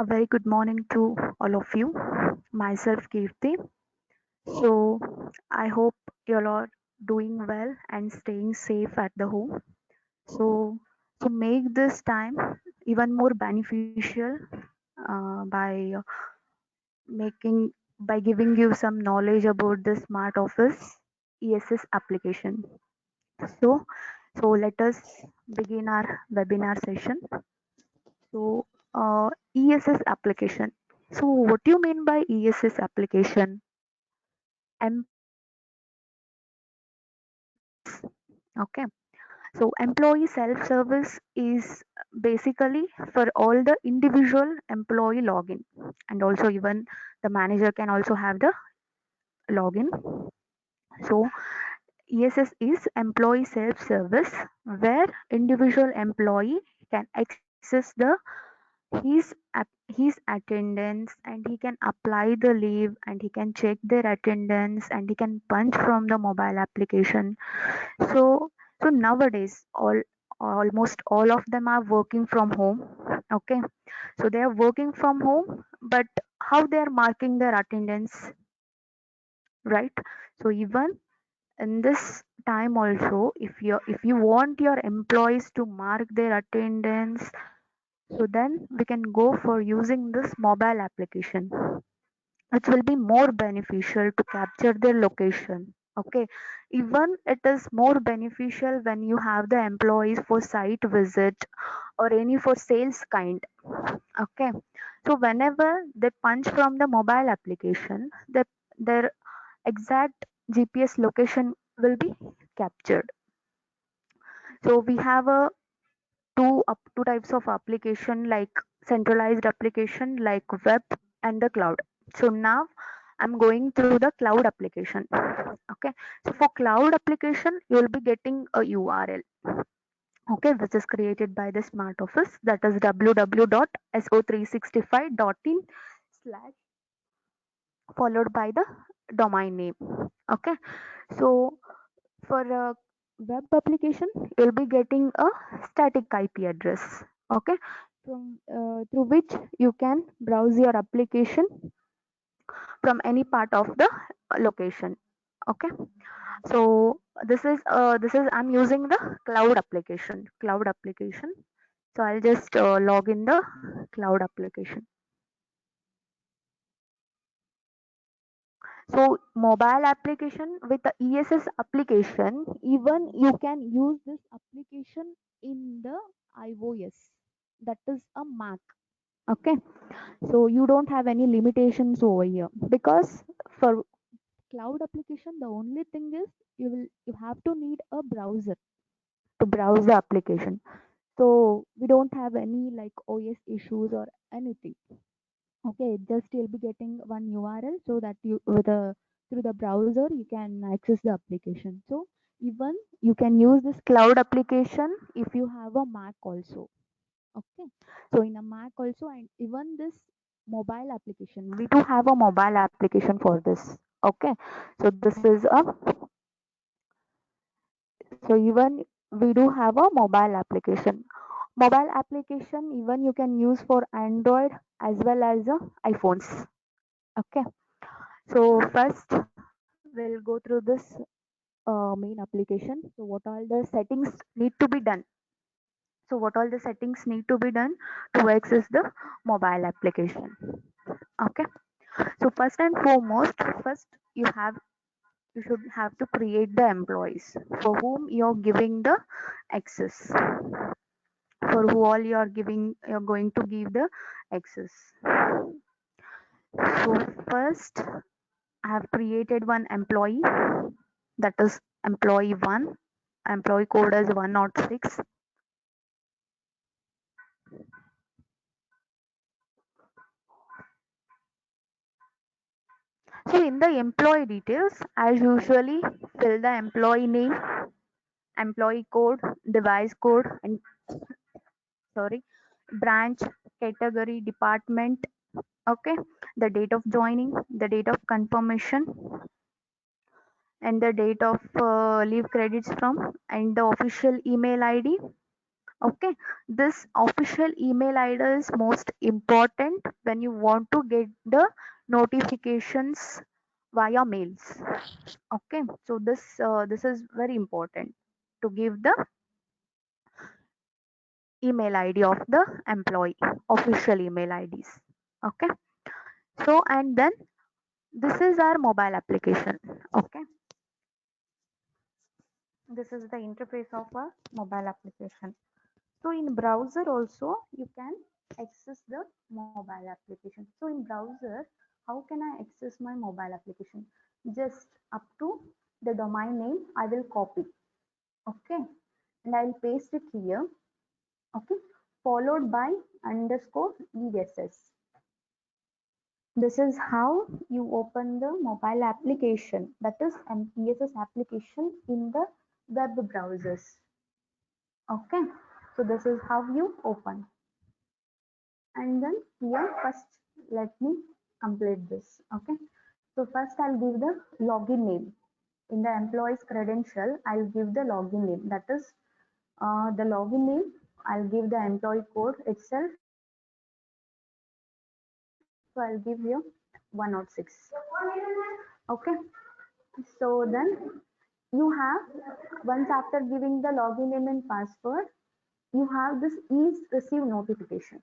A very good morning to all of you. Myself, Kirti. So, I hope you all are doing well and staying safe at the home. So, to make this time even more beneficial by making by giving you some knowledge about the Smart Office ESS application. So, let us begin our webinar session. So, ESS application. So, what do you mean by ESS application? Okay, so employee self-service is basically for all the individual employee login, and also even the manager can also have the login. So, ESS is employee self-service where individual employee can access the his his attendance, and he can apply the leave, and he can check their attendance, and he can punch from the mobile application. So nowadays almost all of them are working from home. Okay, so they are working from home, but how they are marking their attendance, right? So even in this time also, if you want your employees to mark their attendance, so then we can go for using this mobile application, which will be more beneficial to capture their location. Okay, even it is more beneficial when you have the employees for site visit or any for sales kind. Okay, so whenever they punch from the mobile application, their exact GPS location will be captured. So we have a two types of application, like centralized application like web and the cloud. So now I'm going through the cloud application. Okay, so for cloud application you'll be getting a URL, okay, which is created by the Smart Office, that is www.so365.in slash followed by the domain name. Okay, so for a web application you'll be getting a static IP address. Okay, through which you can browse your application from any part of the location. Okay, so this is I'm using the cloud application. So I'll just log in the cloud application. So mobile application with the ESS application, even you can use this application in the iOS, that is a Mac. Okay, so you don't have any limitations over here, because for cloud application the only thing is you have to need a browser to browse the application. So we don't have any like OS issues or anything. Okay, just you'll be getting one URL, so that you with a through the browser you can access the application. So even you can use this cloud application if you have a Mac also. Okay, so in a Mac also, and even this mobile application, we do have a mobile application for this. Okay, so this is a so even we do have a mobile application. Mobile application even you can use for Android as well as iPhones. Okay, so first we'll go through this main application. So what all the settings need to be done? So what all the settings need to be done to access the mobile application? Okay, so first and foremost, first you should have to create the employees for whom you're giving the access, for who all you're going to give the access. So first I have created one employee, that is employee 1. Employee code is 106. So in the employee details, as usually, fill the employee name, employee code, device code, and sorry, branch, category, department. Okay, the date of joining, the date of confirmation, and the date of leave credits from, and the official email ID, Okay, this official email ID is most important when you want to get the notifications via mails. Okay, so this is very important to give the email ID of the employee, official email IDs. Okay, so and then this is our mobile application. Okay, this is the interface of a mobile application. So in browser also you can access the mobile application. So in browser, how can I access my mobile application? Just up to the domain name I will copy. Okay, and I'll paste it here. Okay, followed by underscore ESS. This is how you open the mobile application, that is ESS application in the web browsers. Okay, so this is how you open. And then here first let me complete this. Okay, so first I'll give the login name. In the employee's credential I'll give the login name, that is the login name. I'll give the employee code itself, so I'll give here 106. Okay, so then you have, once after giving the login name and password, you have this is receive notification.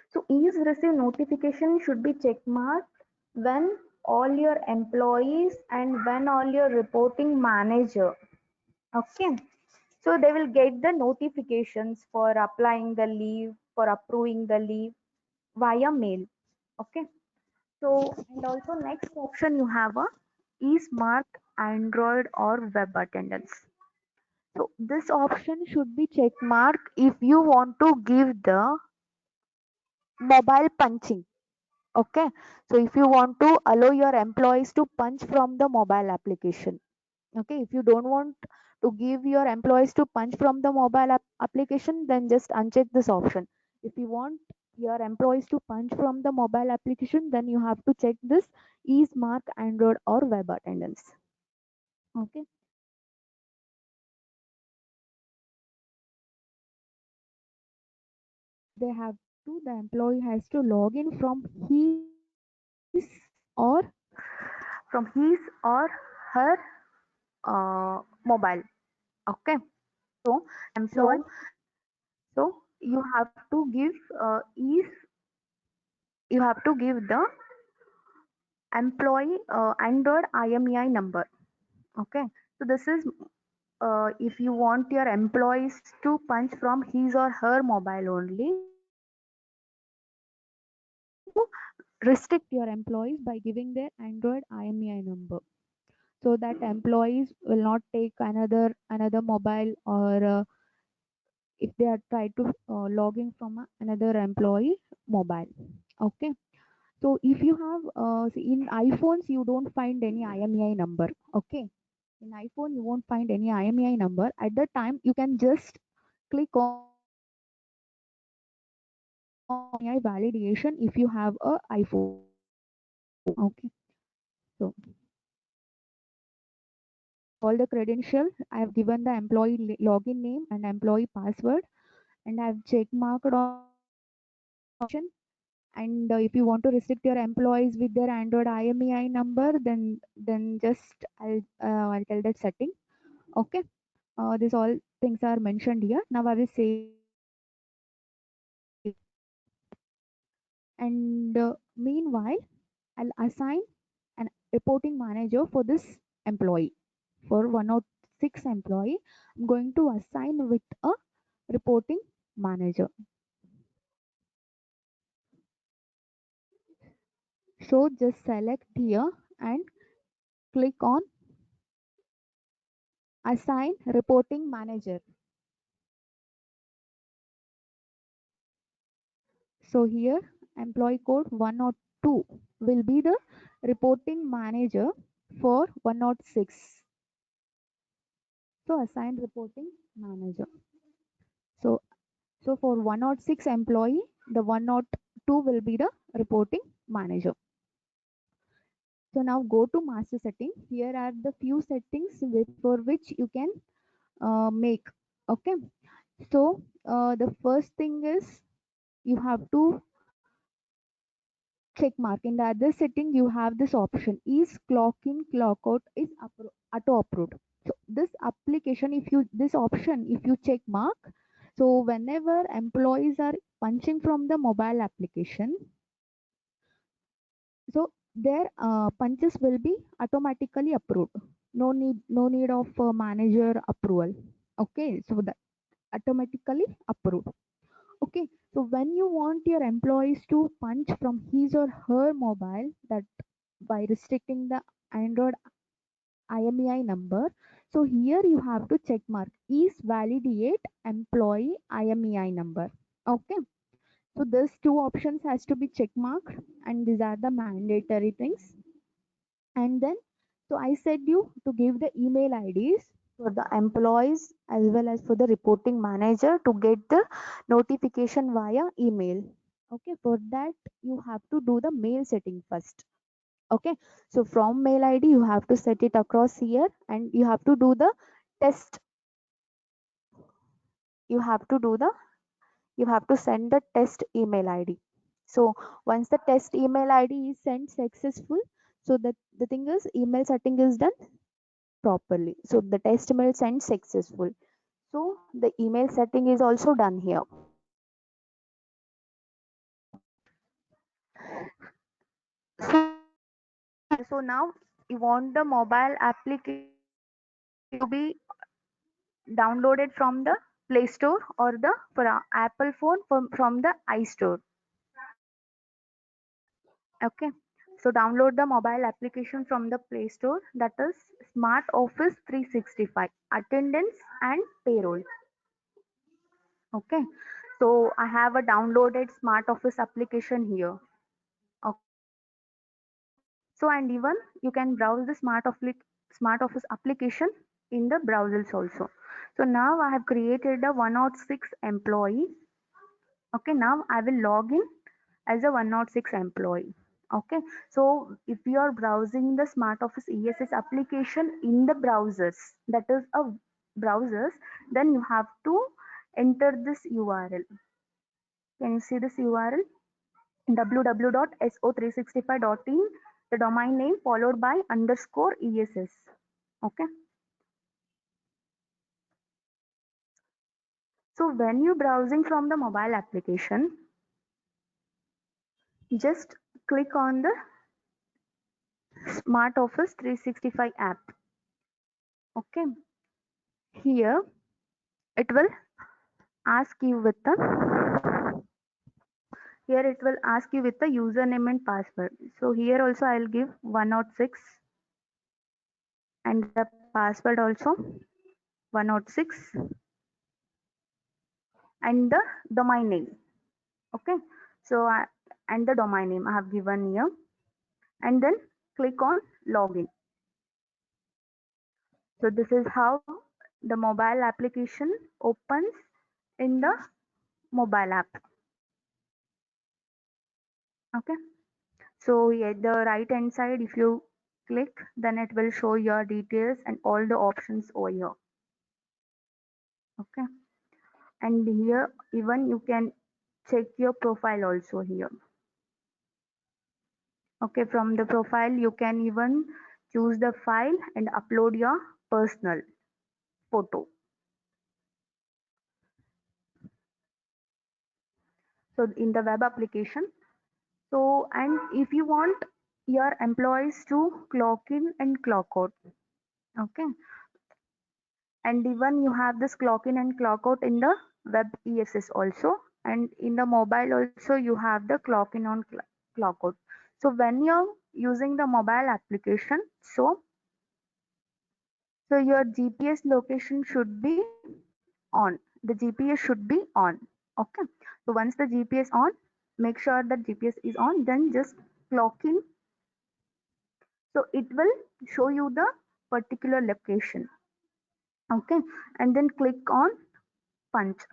So ease receive notification should be check marked when all your employees and when all your reporting manager. Okay. So they will get the notifications for applying the leave, for approving the leave via mail. Okay. So and also next option you have a is marked Android or web attendance. So this option should be check mark if you want to give the mobile punching. Okay, so if you want to allow your employees to punch from the mobile application. Okay, if you don't want to give your employees to punch from the mobile application, then just uncheck this option. If you want your employees to punch from the mobile application, then you have to check this is mark Android or web attendance. Okay, they have to, the employee has to log in from his or from his or her mobile. Okay, so employee, so you have to give is you have to give the employee Android IMEI number. Okay, so this is if you want your employees to punch from his or her mobile only, you have to restrict your employees by giving their Android IMEI number, so that employees will not take another mobile, or if they are trying to log in from another employee mobile. Okay, so if you have in iPhones you don't find any IMEI number. Okay, in iPhone you won't find any IMEI number. At that time you can just click on IMEI validation if you have a iPhone. Okay, so all the credential I have given the employee login name and employee password, and I have check marked option. And if you want to restrict your employees with their Android IMEI number, then just I'll tell that setting. Okay, these all things are mentioned here. Now I will say, and meanwhile I'll assign an reporting manager for this employee. For 106 employee, I'm going to assign with a reporting manager. So just select here and click on assign reporting manager. So here employee code 102 will be the reporting manager for 106. So assign reporting manager. So so for 106 employee, the 102 will be the reporting manager. So now go to master setting. Here are the few settings for which you can make. Okay. So the first thing is you have to check mark. In the other setting, you have this option: is clock in, clock out is auto approved. So this application, if you this option, if you check mark, so whenever employees are punching from the mobile application, so their punches will be automatically approved. No need of manager approval. Okay, so that automatically approved. Okay, so when you want your employees to punch from his or her mobile, that by restricting the Android IMEI number, so here you have to check mark is validate employee IMEI number. Okay, so these two options has to be check marked, and these are the mandatory things. And then, so I said you to give the email IDs for the employees as well as for the reporting manager to get the notification via email. Okay, for that you have to do the mail setting first. Okay, so from mail ID you have to set it across here, and you have to do the test. You have to do the you have to send the test email ID. So once the test email ID is sent successful, so that the thing is email setting is done properly. So the test email sent successful. So the email setting is also done here. So now you want the mobile application to be downloaded from the Play Store or the for a Apple phone from the iStore. Okay. So download the mobile application from the Play Store, that is Smart Office 365 Attendance and Payroll. Okay. So I have a downloaded Smart Office application here. Okay. So and even you can browse the Smart Office application in the browsers also. So now I have created a 106 employee. Okay, now I will log in as a 106 employee. Okay, so if you are browsing the Smart Office ESS application in the browsers, that is a browsers, then you have to enter this URL. Can you see this URL? www.so365.in, the domain name followed by underscore ESS. Okay, so when you're browsing from the mobile application, just click on the Smart Office 365 app. Okay, here it will ask you with the username and password. So here also I'll give 106 and the password also 106 and the domain name. Okay, so and the domain name I have given here, and then click on login. So this is how the mobile application opens in the mobile app. Okay, so at the right hand side, if you click, then it will show your details and all the options over here. Okay, and here even you can check your profile also here. Okay, from the profile you can even choose the file and upload your personal photo. So in the web application, so and if you want your employees to clock in and clock out. Okay, and even you have this clock in and clock out in the web ESS also, and in the mobile also you have the clock in on clock out. So when you're using the mobile application, so your GPS location should be on. The GPS should be on. Okay, so once the GPS on, make sure that GPS is on, then just clock in, so it will show you the particular location. Okay, and then click on punch.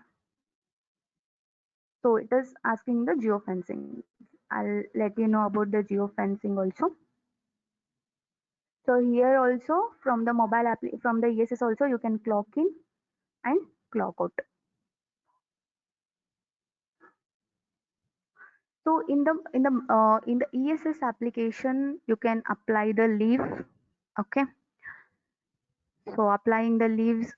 So it is asking the geofencing. I'll let you know about the geofencing also. So here also from the from the ESS also you can clock in and clock out. So in the ESS application, you can apply the leave. Okay, so applying the leaves,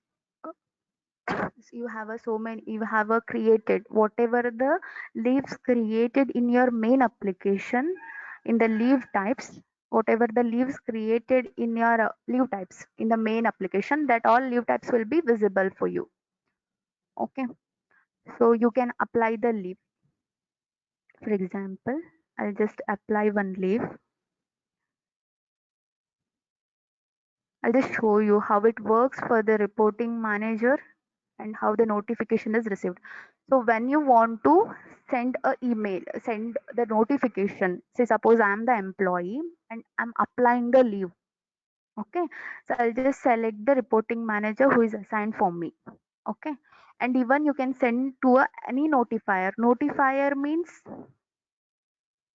you have a so many, you have a created whatever the leaves created in your main application in the leave types, whatever the leaves created in your leave types in the main application, that all leave types will be visible for you. Okay, so you can apply the leave. For example, I'll just apply one leave. I'll just show you how it works for the reporting manager and how the notification is received. So when you want to send a email, send the notification. Say suppose I am the employee and I'm applying the leave. Okay, so I'll just select the reporting manager who is assigned for me. Okay, and even you can send to any notifier. Notifier means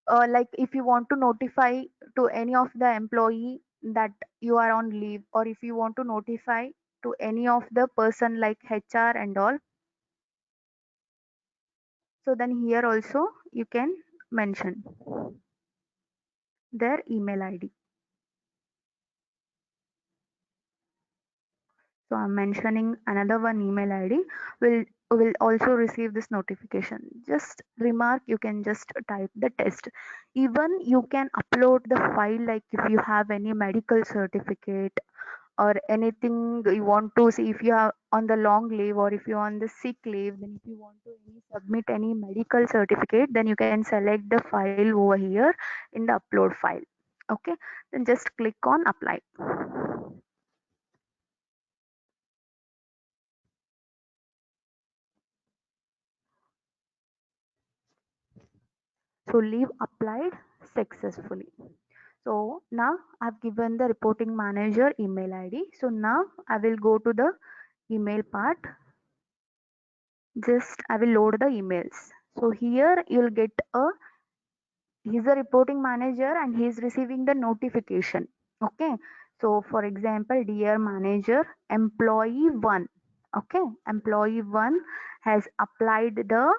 like if you want to notify to any of the employee that you are on leave, or if you want to notify to any of the person like HR and all, so then here also you can mention their email ID. So I'm mentioning another one email ID will also receive this notification. Just remark, you can just type the test. Even you can upload the file, like if you have any medical certificate or anything you want to see, if you are on the long leave or if you're on the sick leave, then if you want to submit any medical certificate, then you can select the file over here in the upload file. Okay, then just click on apply. So leave applied successfully. So now I've given the reporting manager email ID. So now I will go to the email part. Just I will load the emails. So here you'll get a, he's a reporting manager and he's receiving the notification. Okay, so for example, dear manager, employee 1, okay, employee 1 has applied the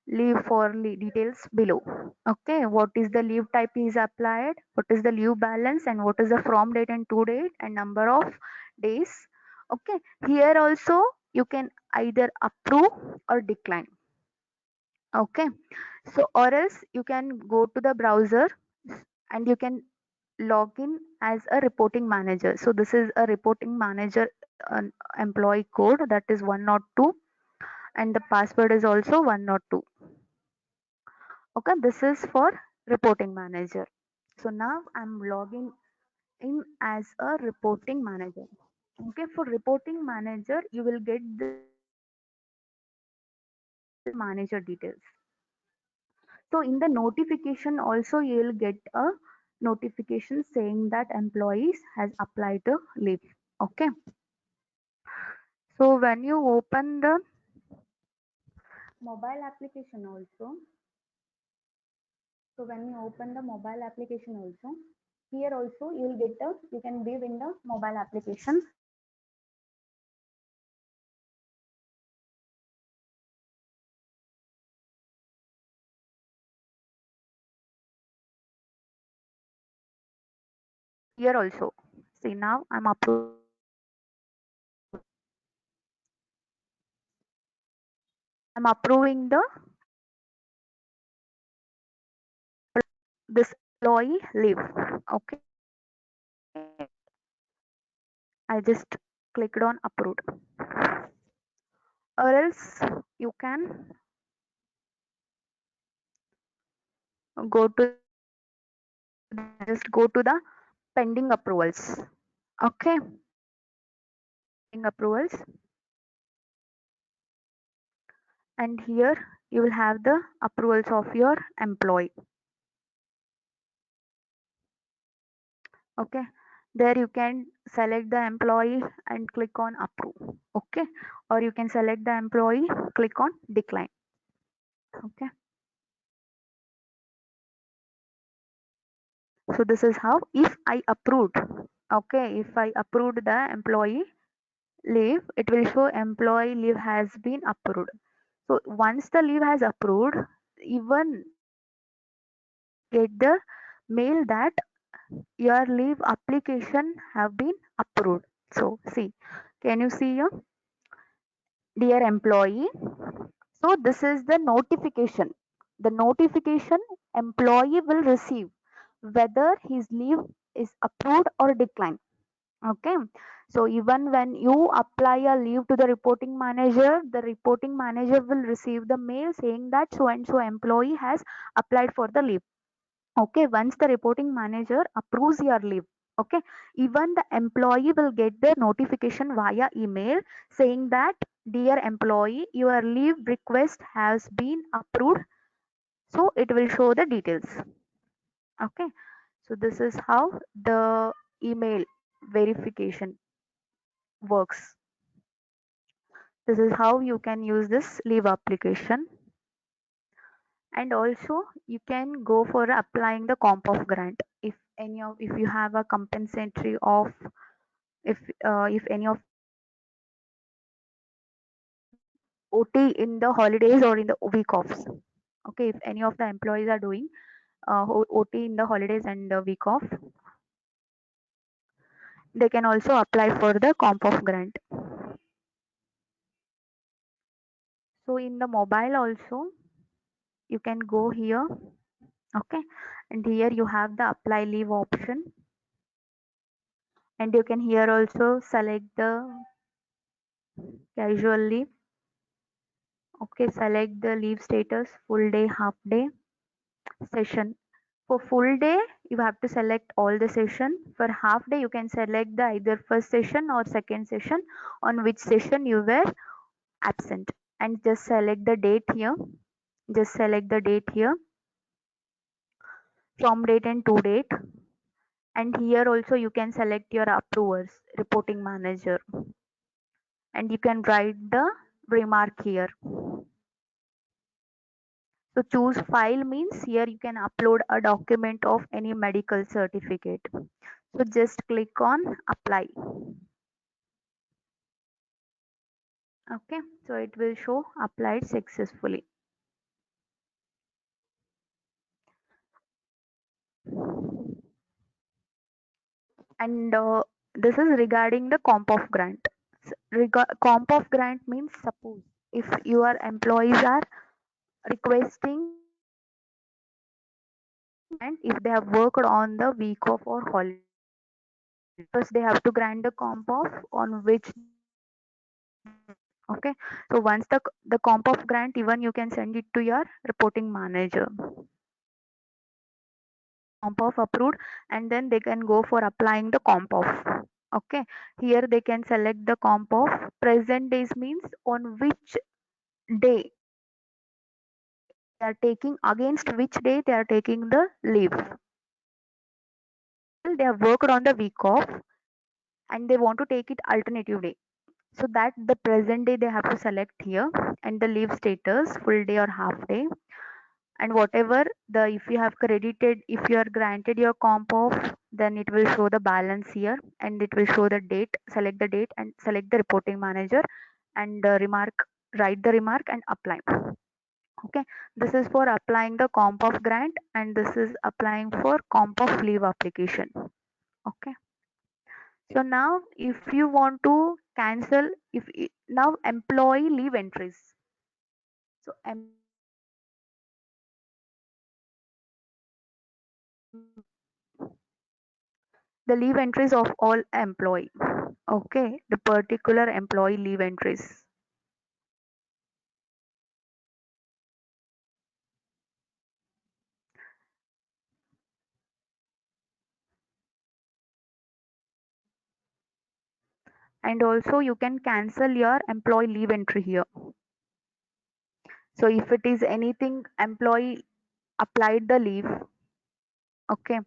leave for details below. Okay, what is the leave type is applied, what is the leave balance, and what is the from date and to date and number of days. Okay, here also you can either approve or decline. Okay, so or else you can go to the browser and you can log in as a reporting manager. So this is a reporting manager employee code, that is 102, and the password is also 102. Okay, this is for reporting manager. So now I'm logging in as a reporting manager. Okay, for reporting manager you will get the manager details. So in the notification also you will get a notification saying that employees has applied the leave. Okay, so when you open the mobile application also, so when you open the mobile application also, here also you will get a, you can view in the mobile application. Here also, see now I'm approving the this employee leave. Okay, I just clicked on approved. Or else you can go to, just go to the pending approvals. Okay, pending approvals, and here you will have the approvals of your employee. Okay, there you can select the employee and click on approve. Okay, or you can select the employee, click on decline. Okay, so this is how, if I approved, okay, if I approved the employee leave, it will show employee leave has been approved. So once the leave has approved, even get the mail that your leave application have been approved. So see, can you see here, dear employee? So this is the notification. The notification employee will receive whether his leave is approved or declined. Okay. So even when you apply a leave to the reporting manager will receive the mail saying that so and so employee has applied for the leave. Okay, once the reporting manager approves your leave, okay, even the employee will get the notification via email saying that, dear employee, your leave request has been approved. So it will show the details. Okay, so this is how the email verification works. This is how you can use this leave application. And also you can go for applying the comp of grant if you have a compensatory of, if any of OT in the holidays or in the week offs. Okay, if any of the employees are doing OT in the holidays and the week off, they can also apply for the comp of grant. So in the mobile also you can go here. Okay, and here you have the apply leave option, and you can here also select the casual leave. Okay, select the leave status, full day, half day, session. For full day, you have to select all the session. For half day, you can select the either first session or second session on which session you were absent, and just select the date here. Just select the date here, from date and to date. And here also you can select your approvers, reporting manager, and you can write the remark here. So choose file means here you can upload a document of any medical certificate. So just click on apply. Okay, so it will show applied successfully. And this is regarding the comp of grant. Comp of grant means, suppose if your employees are requesting and if they have worked on the week off or holiday, first they have to grant the comp off on which. Okay, so once the comp of grant, even you can send it to your reporting manager, comp off approved, and then they can go for applying the comp off. Okay, here they can select the comp off. Present days means on which day they are taking, against which day they are taking the leave. Well, they have worked on the week off and they want to take it alternative day, so that the present day they have to select here, and the leave status, full day or half day, and whatever the, if you have credited, if you are granted your comp off, then it will show the balance here, and it will show the date. Select the date and select the reporting manager, and remark, write the remark and apply. Okay, this is for applying the comp of grant, and this is applying for comp of leave application. Okay, so now if you want to cancel, now employee leave entries. So the leave entries of all employee. Okay, the particular employee leave entries. And also you can cancel your employee leave entry here. So if it is anything employee applied the leave, okay,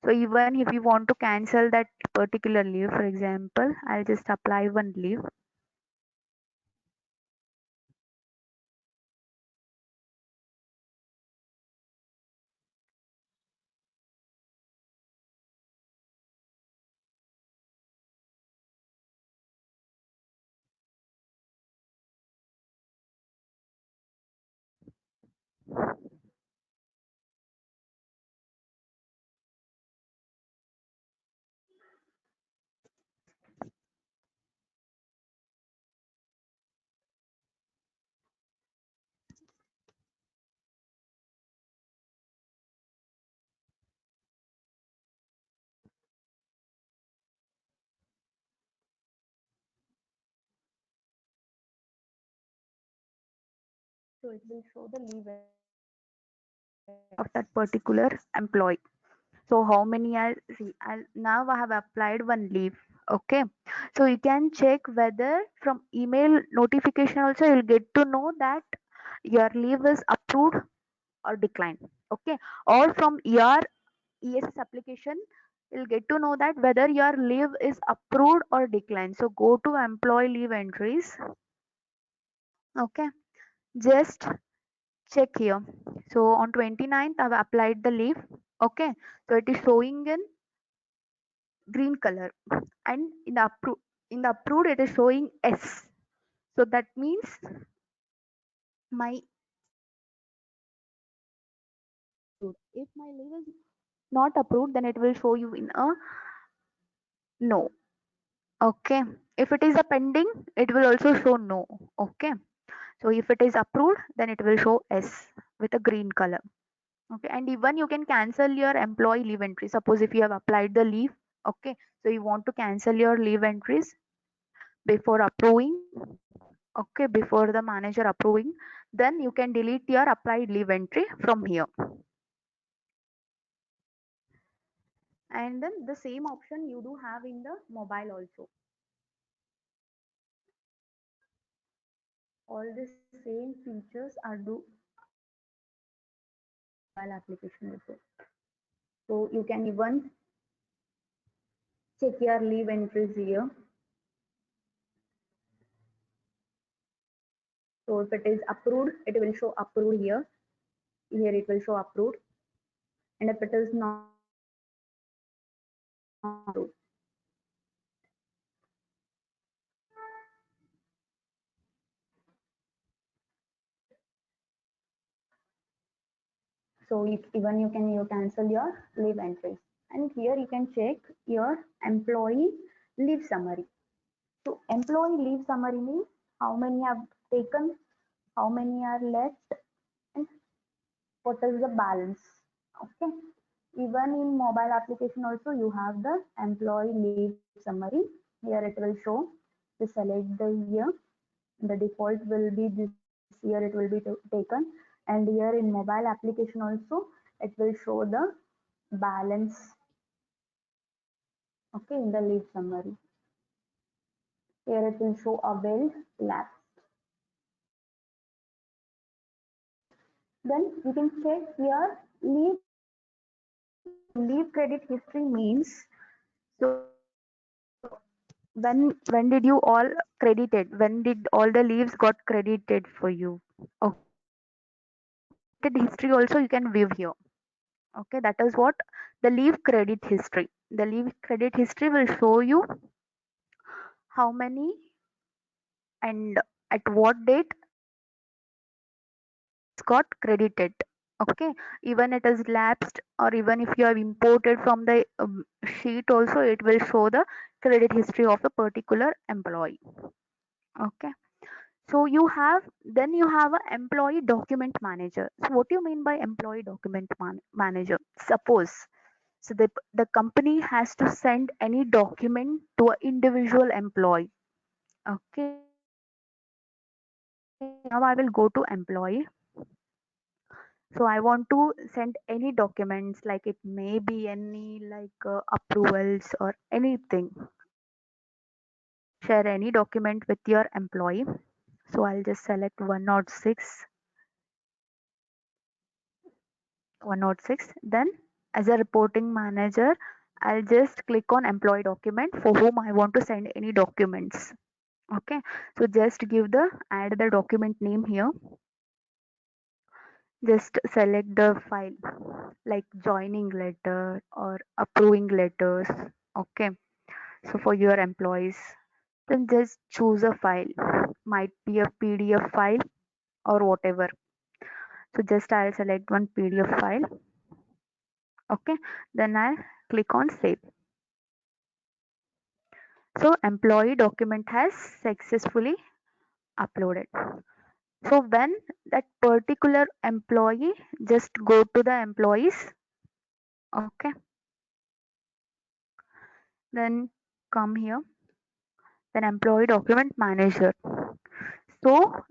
so even if you want to cancel that particular leave, for example, I'll just apply one leave. So it will show the leave entry of that particular employee. So how many are, see, now I have applied one leave. Okay, so you can check whether from email notification also you'll get to know that your leave is approved or declined. Okay, or from your ESS application you'll get to know that whether your leave is approved or declined. So go to employee leave entries. Okay, just check here. So on 29th I've applied the leave. Okay, so it is showing in green color, and in the approved it is showing S. So that means my approved. If my leave is not approved, then it will show you in a no. Okay, if it is a pending, it will also show no. Okay, so if it is approved, then it will show S with a green color. Okay, and even you can cancel your employee leave entry. Suppose if you have applied the leave, okay, so you want to cancel your leave entries before approving, okay, before the manager approving, then you can delete your applied leave entry from here. And then the same option you do have in the mobile also. All the same features are do mobile application also. So you can even check your leave entries here. So if it is approved, it will show approved here. Here it will show approved. And if it is not approved, so even you can you cancel your leave entries. And here you can check your employee leave summary. So employee leave summary means how many have taken, how many are left, and what is the balance. Okay, even in mobile application also you have the employee leave summary. Here it will show, to select the year, the default will be this year it will be taken. And here in mobile application also it will show the balance, okay, in the leave summary. Here it will show availed lapse. Then you can check here leave credit history means, so when did you all credited, when did all the leaves got credited for you. Okay, credited history also you can view here. Okay, that is what the leave credit history. The leave credit history will show you how many and at what date it's got credited. Okay, even it is lapsed, or even if you have imported from the sheet also, it will show the credit history of a particular employee. Okay, so you have, then you have an employee document manager. So what do you mean by employee document manager? Suppose, so the company has to send any document to an individual employee. Okay, now I will go to employee. So I want to send any documents, like it may be any like approvals or anything. Share any document with your employee. So I'll just select 106, 106. Then as a reporting manager, I'll just click on employee document for whom I want to send any documents. Okay, so just give the add the document name here. Just select the file like joining letter or approving letters. Okay, so for your employees, then just choose a file, might be a PDF file or whatever. So just I'll select one PDF file. Okay, then I'll click on save. So employee document has successfully uploaded. So when that particular employee, just go to the employees. Okay, then come here, then employee document manager. So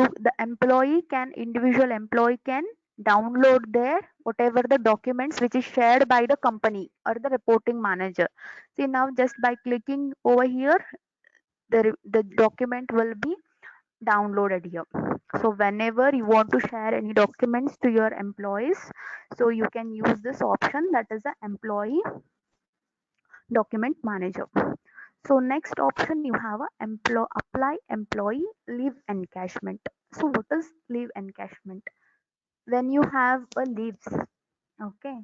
the employee can individual employee can download their whatever the documents which is shared by the company or the reporting manager. See, now just by clicking over here, the document will be downloaded here. So whenever you want to share any documents to your employees, so you can use this option, that is the employee document manager. So next option you have a apply employee leave encashment. So what is leave encashment? When you have a leaves, okay,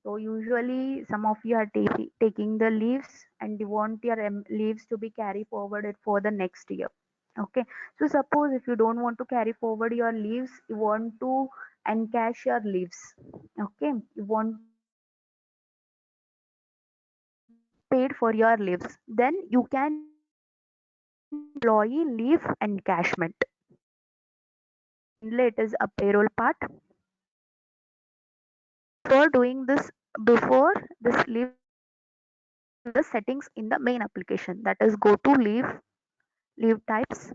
so usually some of you are taking the leaves and you want your leaves to be carry forwarded for the next year. Okay, so suppose if you don't want to carry forward your leaves, you want to encash your leaves. Okay, you want to paid for your leaves, then you can use employee leave encashment. Mainly it is a payroll part. For doing this, before this leave encashment, you have to go to the settings in the main application, that is go to leave types,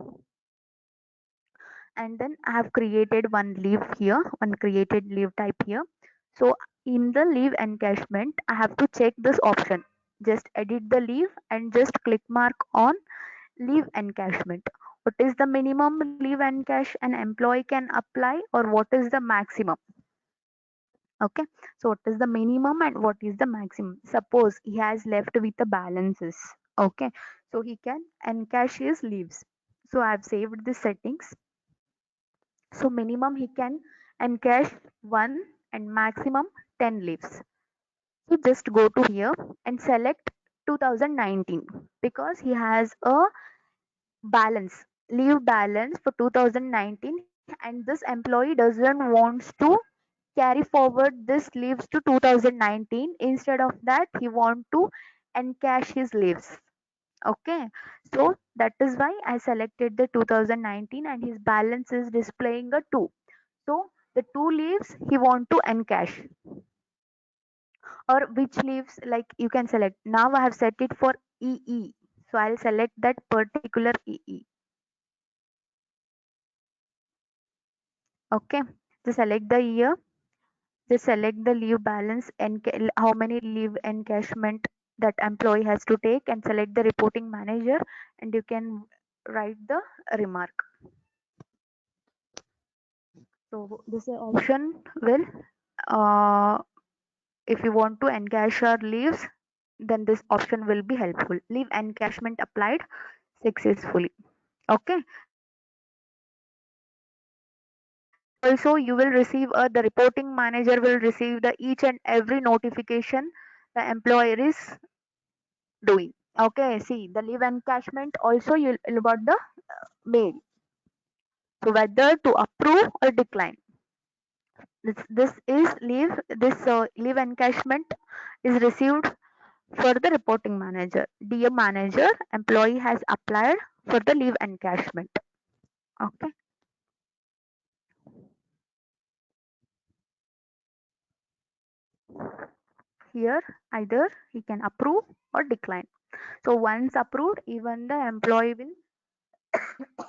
and then I have created one leave here, one created leave type here. So in the leave encashment, I have to check this option. Just edit the leave and just click mark on leave encashment. What is the minimum leave encash an employee can apply, or what is the maximum? Okay, so what is the minimum and what is the maximum? Suppose he has left with the balances. Okay, so he can encash his leaves. So I have saved the settings. So minimum he can encash 1 and maximum 10 leaves. So just go to here and select 2019 because he has a balance, leave balance for 2019, and this employee doesn't wants to carry forward this leaves to 2019. Instead of that, he want to encash his leaves. Okay, so that is why I selected the 2019 and his balance is displaying a 2. So the 2 leaves he want to encash, or which leaves, like you can select. Now I have set it for EE, so I'll select that particular EE. Okay, just select the year, just select the leave balance and how many leave encashment that employee has to take, and select the reporting manager, and you can write the remark. So this option will, uh, if you want to encash your leaves, then this option will be helpful. Leave encashment applied successfully. Okay, and also you will receive the reporting manager will receive the each and every notification the employer is doing. Okay, see the leave encashment also you'll got the mail. So whether to approve or decline. This is leave, this leave encashment is received for the reporting manager. Dear manager, employee has applied for the leave encashment. Okay, here either he can approve or decline. So once approved, even the employee will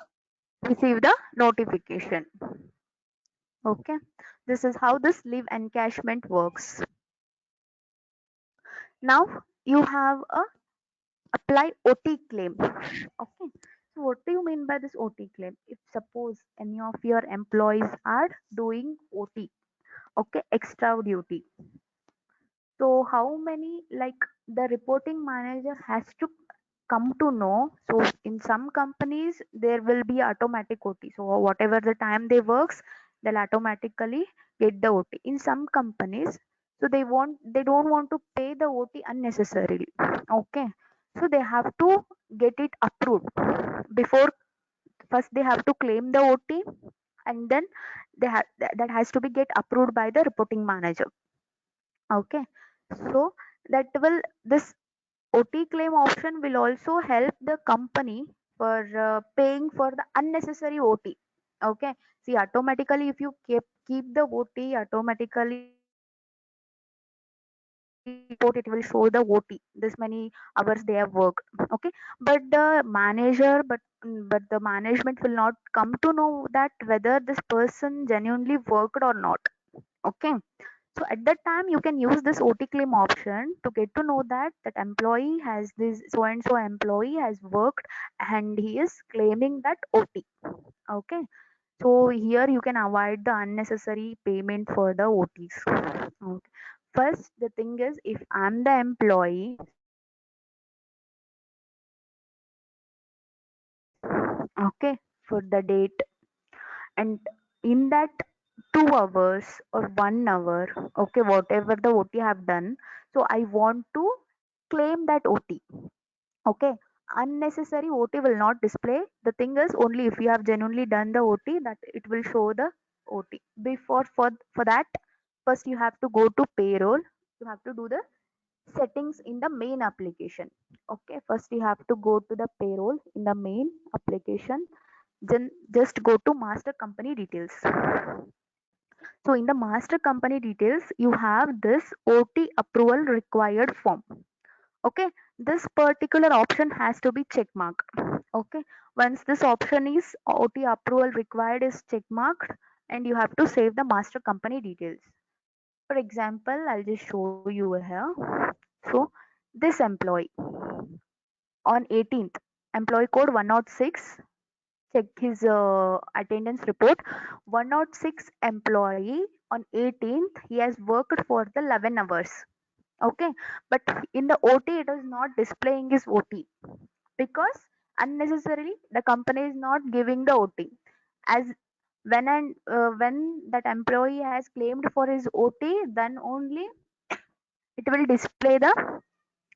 receive the notification. Okay, this is how this leave encashment works. Now you have a apply OT claim. Okay, so what do you mean by this OT claim? If suppose any of your employees are doing OT, okay, extra duty, so how many, like, the reporting manager has to come to know. So in some companies there will be automatic OT, so whatever the time they works, they'll automatically get the OT. In some companies, so they don't want to pay the OT unnecessarily. Okay, so they have to get it approved before. First they have to claim the OT, and then that has to be get approved by the reporting manager. Okay, so that will, this OT claim option will also help the company for paying for the unnecessary OT. Okay, see, automatically if you keep the OT, automatically the company will report it will show the OT, this many hours they have worked. Okay, but the management will not come to know that whether this person genuinely worked or not. Okay, so at that time you can use this OT claim option to get to know that employee has this so and so employee has worked and he is claiming that OT. Okay, so here you can avoid the unnecessary payment for the OTs. Okay. First, the thing is, if I'm the employee, so I have to pay the OTs, okay, for the date, and in that 2 hours or 1 hour, okay, whatever the OT have done, so I want to claim that OT. Okay, unnecessary OT will not display. The thing is, only if you have genuinely done the OT, that it will show the OT. Before for that, first you have to go to payroll. You have to do the settings in the main application. Okay, first you have to go to the payroll in the main application. Then just go to master company details. So in the master company details, you have this OT approval required form. Okay, this particular option has to be check marked. Okay, once this option is OT approval required is check marked, and you have to save the master company details. For example, I'll just show you here. So this employee on 18th, employee code 106, check his attendance report. 106 employee on 18th, he has worked for the 11 hours. Okay, but in the OT it is not displaying his OT because unnecessarily the company is not giving the OT. As when that employee has claimed for his OT, then only it will display the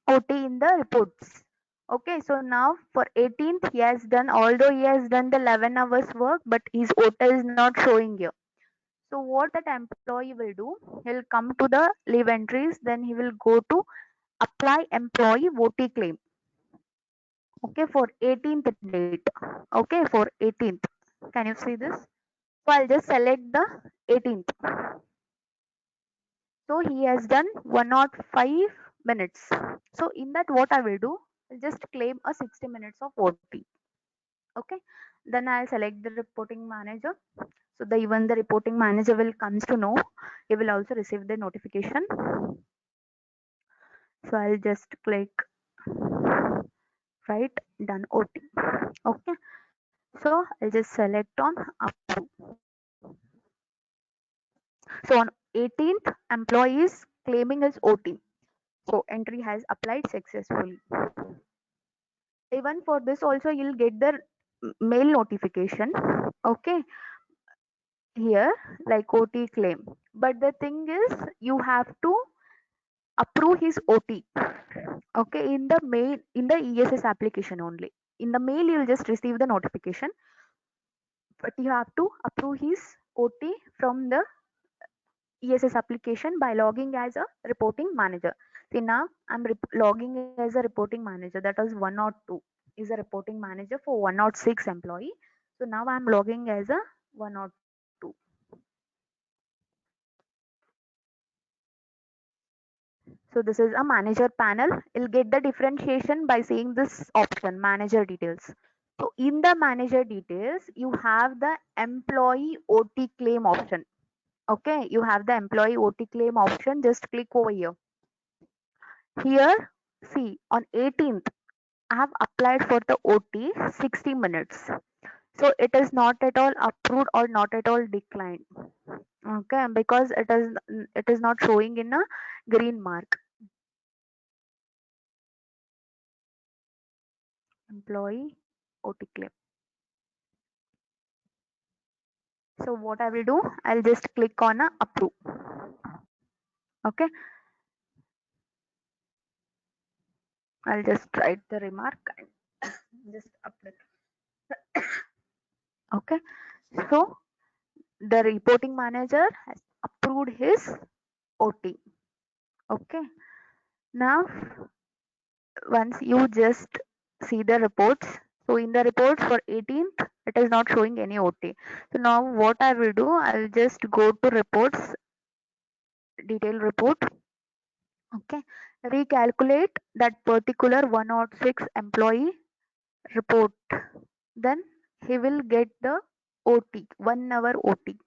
OT in the reports. Okay, so now for 18th he has done, although he has done the 11 hours work, but his OT is not showing here. So what that employee will do, he'll come to the leave entries, then he will go to apply employee OT claim. Okay, for 18th date. Okay, for 18th. Can you see this? So I'll just select the 18th. So he has done 105 minutes. So in that what I will do, I'll just claim a 60 minutes of OT. Okay, then I'll select the reporting manager. So the even the reporting manager will comes to know, he will also receive the notification. So I'll just click right, done OT. Okay, so I'll just select on approve. So on 18th, employee is claiming his OT. So entry has applied successfully. Even for this also you'll get the mail notification. Okay, here like OT claim. But the thing is you have to approve his OT. Okay, in the mail, in the ESS application only. In the mail you'll just receive the notification, but you have to approve his OT from the ESS application by logging as a reporting manager. See now I'm logging as a reporting manager, that is 102 is a reporting manager for 106 employee. So now I'm logging as a 102. So this is a manager panel. You'll get the differentiation by seeing this option manager details. So in the manager details, you have the employee OT claim option. Okay, you have the employee OT claim option. Just click over here. Here, see on 18th, I have applied for the OT 60 minutes. So it is not at all approved or not at all declined. Okay, because it is not showing in a green mark. Employee OT claim. So what I will do, I'll just click on a approve. Okay, I'll just write the remark and just upload. Okay, so the reporting manager has approved his OT. Okay, now once you just see the reports, so in the reports for 18th, it is not showing any OT. So now what I will do, I'll just go to reports, detail report. Okay, recalculate that particular 106 employee report, then he will get the OT, 1 hour OT.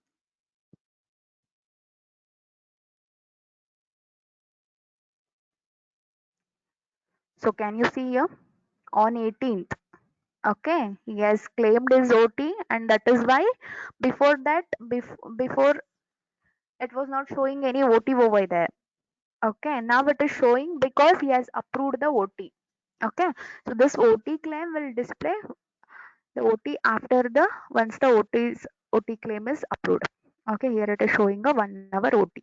So can you see here on 18th? Okay, he has claimed his OT, and that is why before that, before it was not showing any OT over there. Okay, now it is showing because he has approved the OT. Okay, so this OT claim will display the OT after the once the OT claim is approved. Okay, here it is showing a 1 hour OT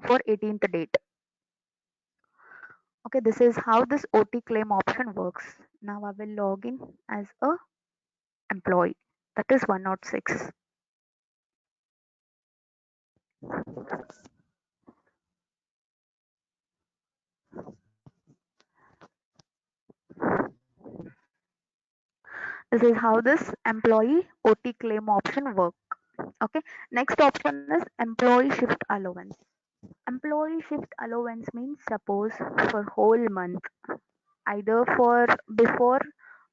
for 18th date. Okay, this is how this OT claim option works. Now I will log in as a employee. That is 106. This is how this employee OT claim option work. Okay, next option is employee shift allowance. Employee shift allowance means suppose for whole month, either for before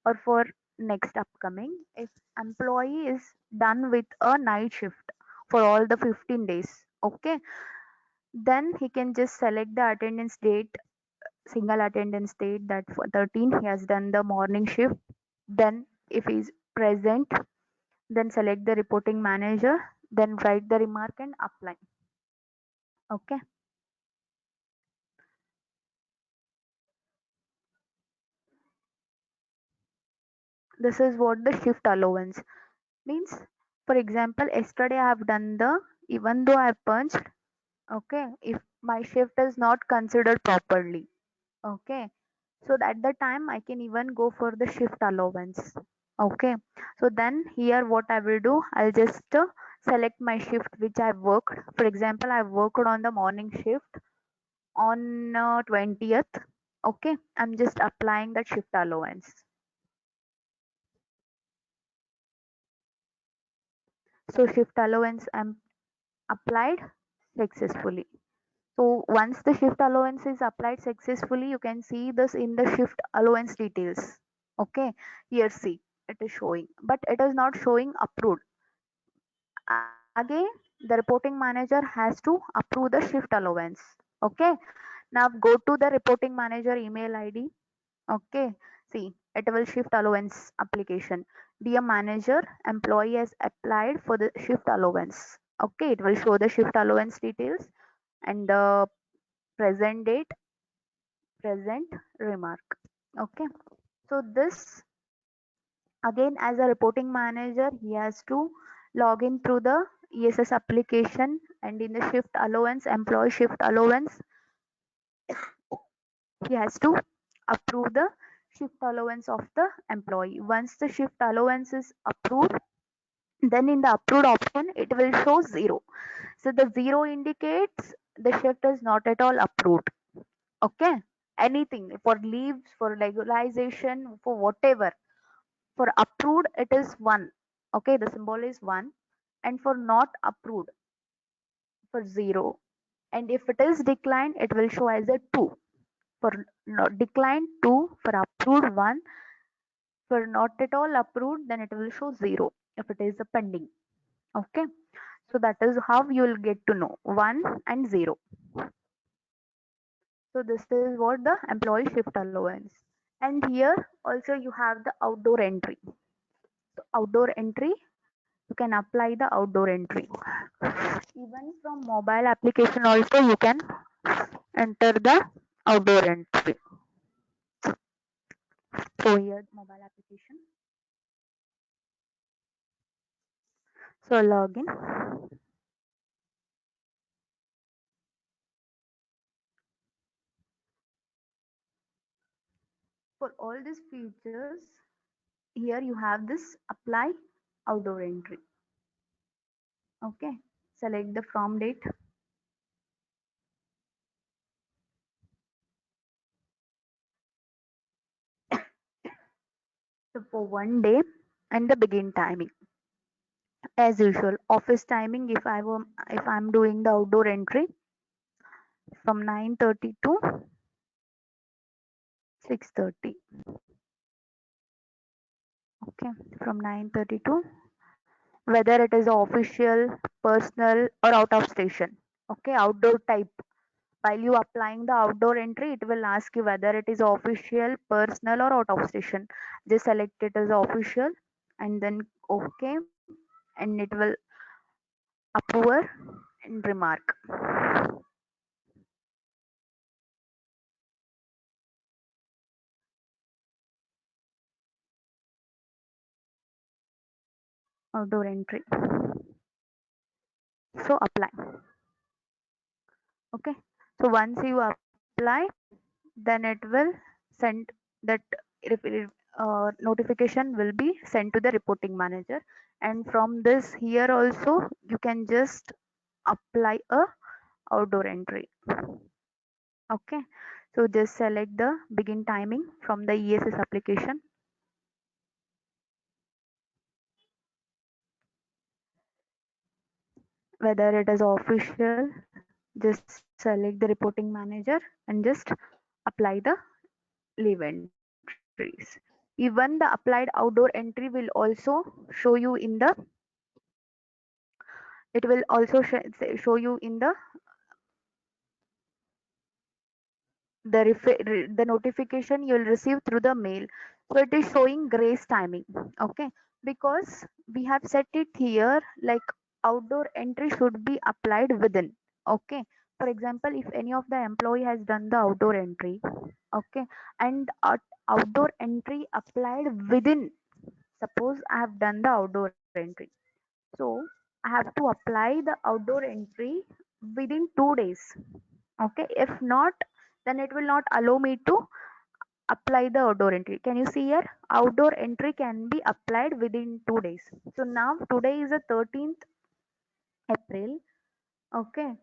or for next upcoming, if employee is done with a night shift for all the 15 days, okay, then he can just select the attendance date, single attendance date, that for 13 he has done the morning shift. Then if he is present, then select the reporting manager, then write the remark and apply. Okay, this is what the shift allowance means. For example, yesterday I have done the, even though I have punched, okay, if my shift is not considered properly, okay, so at the time I can even go for the shift allowance. Okay, so then here what I will do, I'll just select my shift which I've worked. For example, I've worked on the morning shift on 20th. Okay, I'm just applying that shift allowance. So shift allowance I'm applied successfully. So once the shift allowance is applied successfully, you can see this in the shift allowance details. Okay, here see, it is showing, but it is not showing approved. Again, the reporting manager has to approve the shift allowance. Okay, now go to the reporting manager email ID. Okay, see, it will shift allowance application. Dear manager, employee has applied for the shift allowance. Okay, it will show the shift allowance details and the present date, present remark. Okay, so this again, as a reporting manager, he has to log in through the ESS application, and in the shift allowance, employee shift allowance, he has to approve the shift allowance of the employee. Once the shift allowance is approved, then in the approved option it will show 0. So the 0 indicates the shift is not at all approved. Okay, anything for leaves, for regularization, for whatever. For approved it is 1. Okay, the symbol is 1, and for not approved, for 0, and if it is declined it will show as a 2. For not declined 2, for approved 1, for not at all approved then it will show 0 if it is a pending. Okay, so that is how you will get to know 1 and 0. So this is what the employee shift allowance. And here also you have the outdoor entry. So outdoor entry, you can apply the outdoor entry. Even from mobile application also you can enter the outdoor entry. So here mobile application. So login. For all these features, here you have this apply outdoor entry. Okay. Select the from date. So for 1 day and the begin timing. As usual, office timing, if I'm doing the outdoor entry, from 9:30 to 6:30. Okay, from 9:30 to whether it is official, personal, or out of station. Okay, outdoor type. While you applying the outdoor entry, it will ask you whether it is official, personal, or out of station. Just select it as official and then okay, and it will approve and remark. Outdoor entry. So apply. Okay. So once you apply, then it will send that notification will be sent to the reporting manager, and from this here also you can just apply a outdoor entry. Okay, so just select the begin timing from the ESS application, whether it is official, just select the reporting manager and just apply the leave entries. Even the applied outdoor entry will also show you in the, it will also show you in the notification you'll receive through the mail. So it is showing grace timing. Okay, because we have set it here like outdoor entry should be applied within. Okay, for example, if any of the employee has done the outdoor entry, okay, and outdoor entry applied within, suppose I have done the outdoor entry, so I have to apply the outdoor entry within 2 days. Okay, if not, then it will not allow me to apply the outdoor entry. Can you see here? Outdoor entry can be applied within 2 days. So now today is the 13th April. Okay,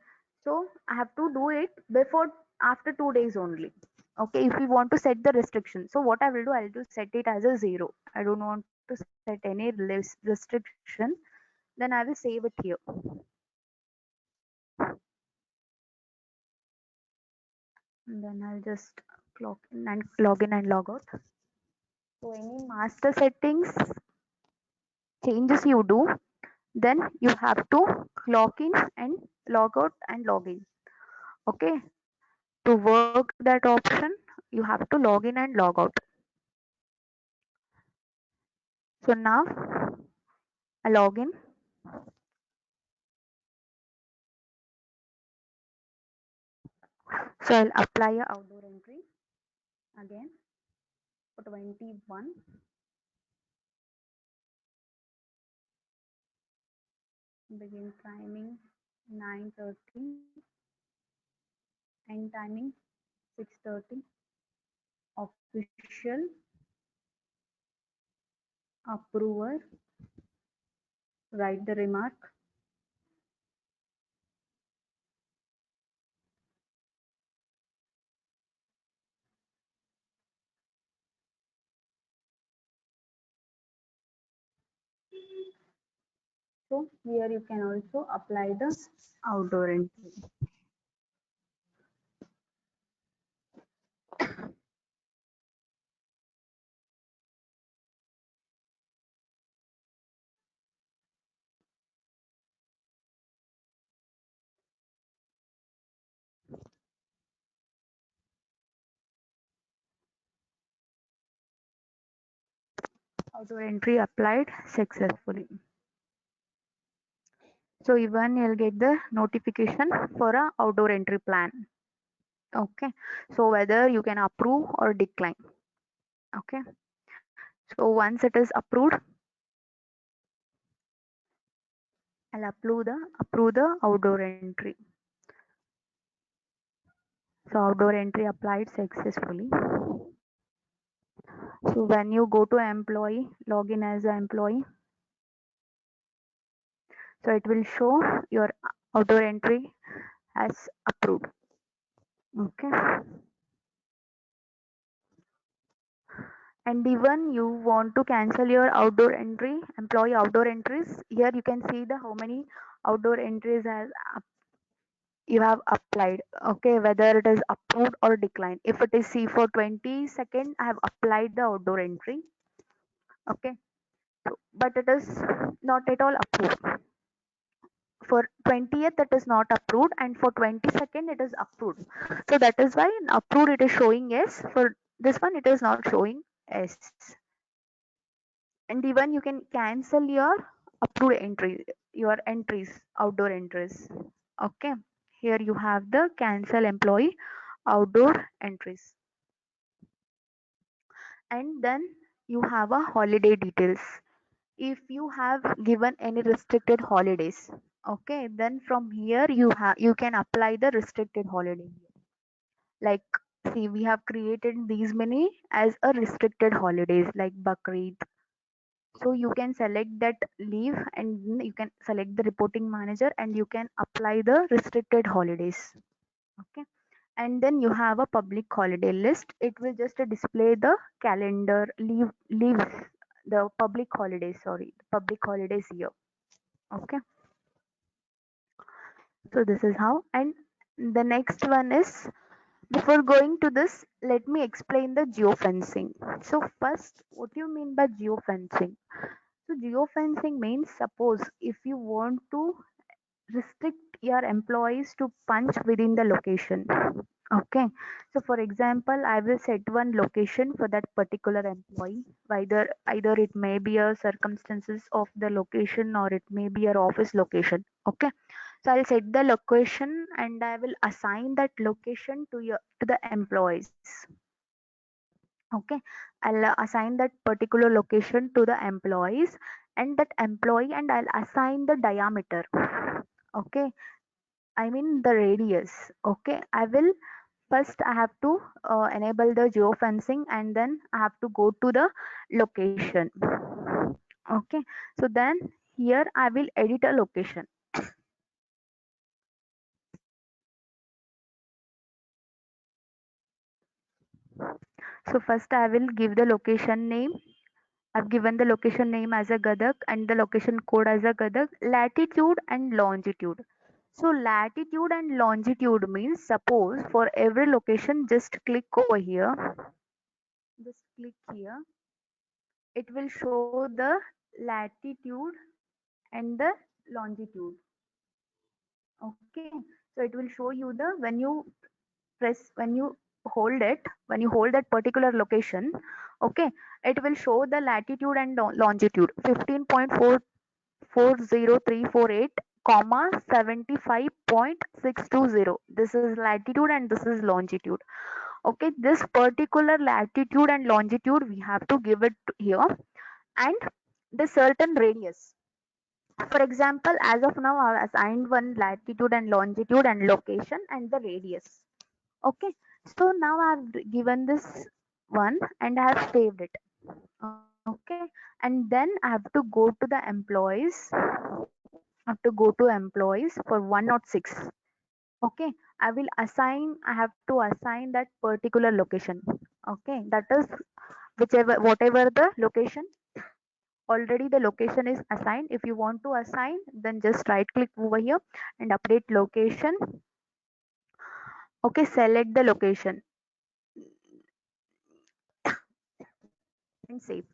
so I have to do it before after 2 days only. Okay, if we want to set the restriction, so what I will do, I'll just set it as a zero. I don't want to set any restriction. Then I will save it here. And then I'll just log in and log out. So any master settings changes you do, then you have to log in and log out and log in. Okay, to work that option, you have to log in and log out. So now I log in. So I'll apply a outdoor entry again for 21. Begin timing 9:30, end timing 6:30. Official, approver, write the remark. So here you can also apply the outdoor entry. Outdoor entry applied successfully. So even you'll get the notification for a outdoor entry plan. Okay. So whether you can approve or decline. Okay. So once it is approved, I'll approve the outdoor entry. So outdoor entry applied successfully. So when you go to employee, log in as an employee. So it will show your outdoor entry as approved. Okay. And even you want to cancel your outdoor entry, employee outdoor entries, here you can see the how many outdoor entries as you have applied. Okay, whether it is approved or declined. If it is C for 22nd, I have applied the outdoor entry. Okay, so, but it is not at all approved. For 20th it is not approved, and for 22nd it is approved. So that is why in approved it is showing yes, for this one it is not showing yes. And even you can cancel your approved entry, your entries, outdoor entries. Okay, here you have the cancel employee outdoor entries. And then you have a holiday details. If you have given any restricted holidays, okay, then from here you can apply the restricted holiday. Like, see, we have created these many as a restricted holidays like Bakrid. So you can select that leave and you can select the reporting manager and you can apply the restricted holidays. Okay, and then you have a public holiday list. It will just display the calendar leaves, the public holidays, sorry, the public holidays here. Okay, so this is how. And the next one is, before going to this, let me explain the geofencing. So first, what do you mean by geofencing? So geofencing means, suppose if you want to restrict your employees to punch within the location. Okay, so for example, I will set one location for that particular employee. Either it may be a circumstances of the location or it may be your office location. Okay, so I'll set the location and I will assign that location to the employees. Okay, I'll assign that particular location to the employees and that employee, and I'll assign the diameter. Okay, I mean the radius. Okay, I will first I have to enable the geofencing and then I have to go to the location. Okay, so then here I will edit a location. So first I will give the location name. I've given the location name as a Gadak and the location code as a Gadak, latitude and longitude. So latitude and longitude means, suppose for every location, just click over here. Just click here. It will show the latitude and the longitude. Okay. So it will show you the, when you hold it, when you hold that particular location, okay, it will show the latitude and longitude 15.440348 comma 75.620. This is latitude and this is longitude. Okay, this particular latitude and longitude we have to give it here, and the certain radius. For example, as of now I have assigned one latitude and longitude and location and the radius. Okay, so now I have given this one and I have saved it. Okay, and then I have to go to the employees. I have to go to employees for 106. Okay, I have to assign that particular location. Okay, that is whatever the location, already the location is assigned. If you want to assign, then just right click over here and update location. Okay, select the location and save.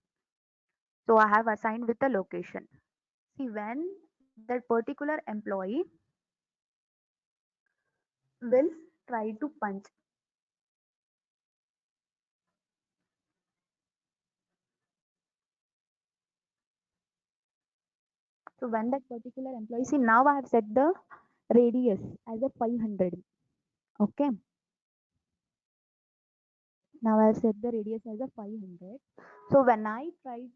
So I have assigned with the location. See, when that particular employee will try to punch, so when that particular employee, see, now I have set the radius as a 500. Okay, now I have set the radius as a 500. So when I try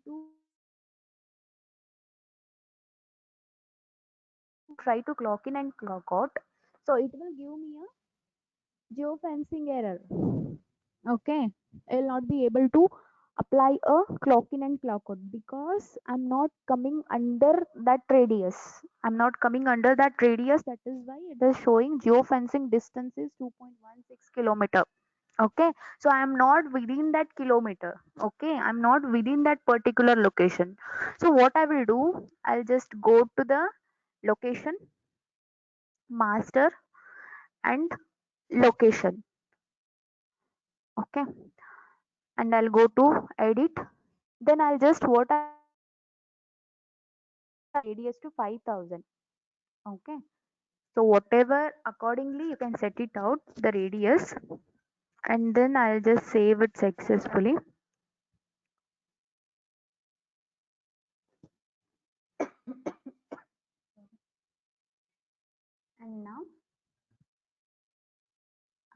to clock in and clock out, so it will give me a geofencing error. Okay, I'll not be able to apply a clock in and clock out because I'm not coming under that radius. I'm not coming under that radius. That is why it is showing geofencing distance is 2.16 kilometer. Okay, so I am not within that kilometer. Okay, I'm not within that particular location. So what I will do, I'll just go to the location master and location. Okay, and I'll go to edit. Then I'll just what I'll do, I'll just set the radius to 5,000. Okay, so whatever accordingly you can set it out the radius, and then I'll just save it successfully. And now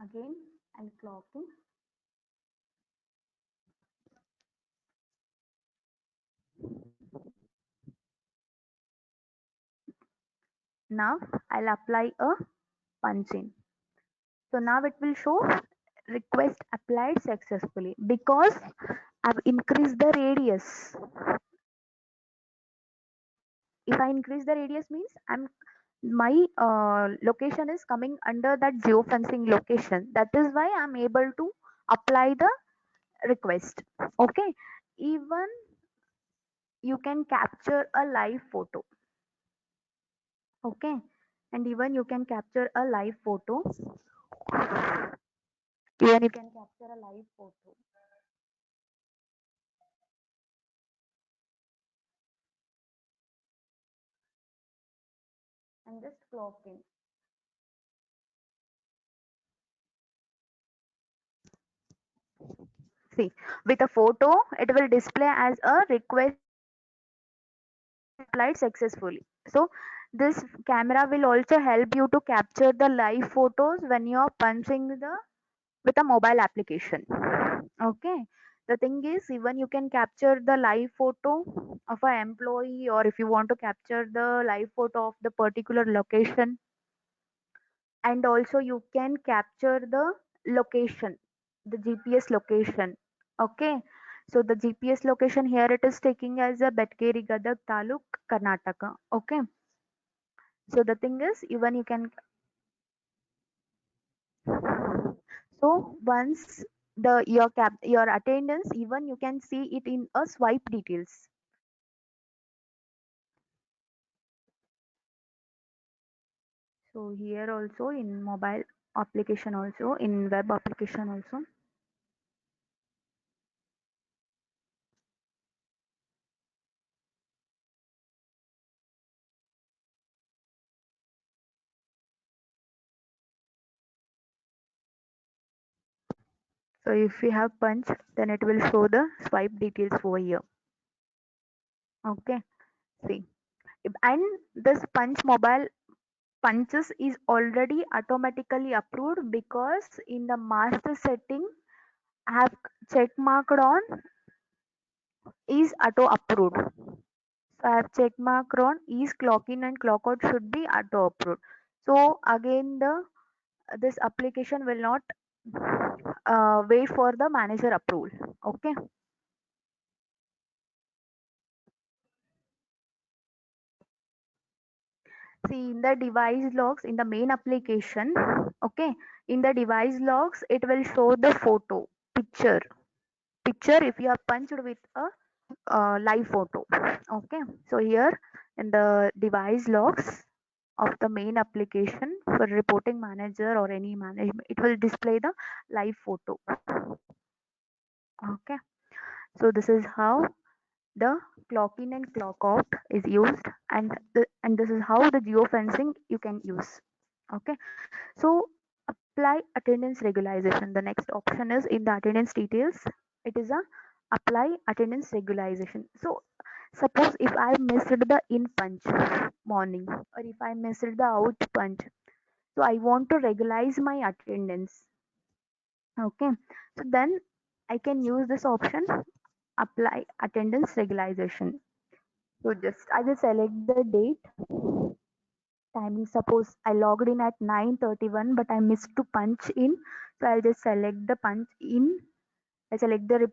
again I'll clock in. Now I'll apply a punch in. So now it will show request applied successfully because I've increased the radius. If I increase the radius means my location is coming under that geofencing location. That is why I'm able to apply the request. Okay, even you can capture a live photo. Okay, and even you can capture a live photo. Even you can capture a live photo. And just clock in. See, with a photo, it will display as a request applied successfully. So this camera will also help you to capture the live photos when you are punching the with a mobile application. Okay. The thing is, even you can capture the live photo of an employee, or if you want to capture the live photo of the particular location, and also you can capture the location, the GPS location. Okay, so the GPS location here it is taking as a Betkeri Gadag Taluk, Karnataka. Okay, so the thing is even you can, so once the your attendance, even you can see it in a swipe details. So here also in mobile application, also in web application also. So if you have punch, then it will show the swipe details over here. Okay, see, and this punch mobile punches is already automatically approved because in the master setting I have check marked on is auto approved. So I have check marked on is clock in and clock out should be auto approved. So again the this application will not wait for the manager approval. Okay. See in the device logs in the main application, okay, in the device logs it will show the photo picture if you are punched with a live photo. Okay, so here in the device logs of the main application for reporting manager or any management, it will display the live photo. Okay, so this is how the clock in and clock out is used, and this is how the geofencing you can use. Okay, so apply attendance regularization. The next option is in the attendance details. It is a apply attendance regularization. So suppose if I missed the in punch morning, or if I missed the out punch, so I want to regularize my attendance. Okay, so then I can use this option, apply attendance regularization. So just I will select the date, timing. Suppose I logged in at 9:31, but I missed to punch in. So I'll just select the punch in. I select the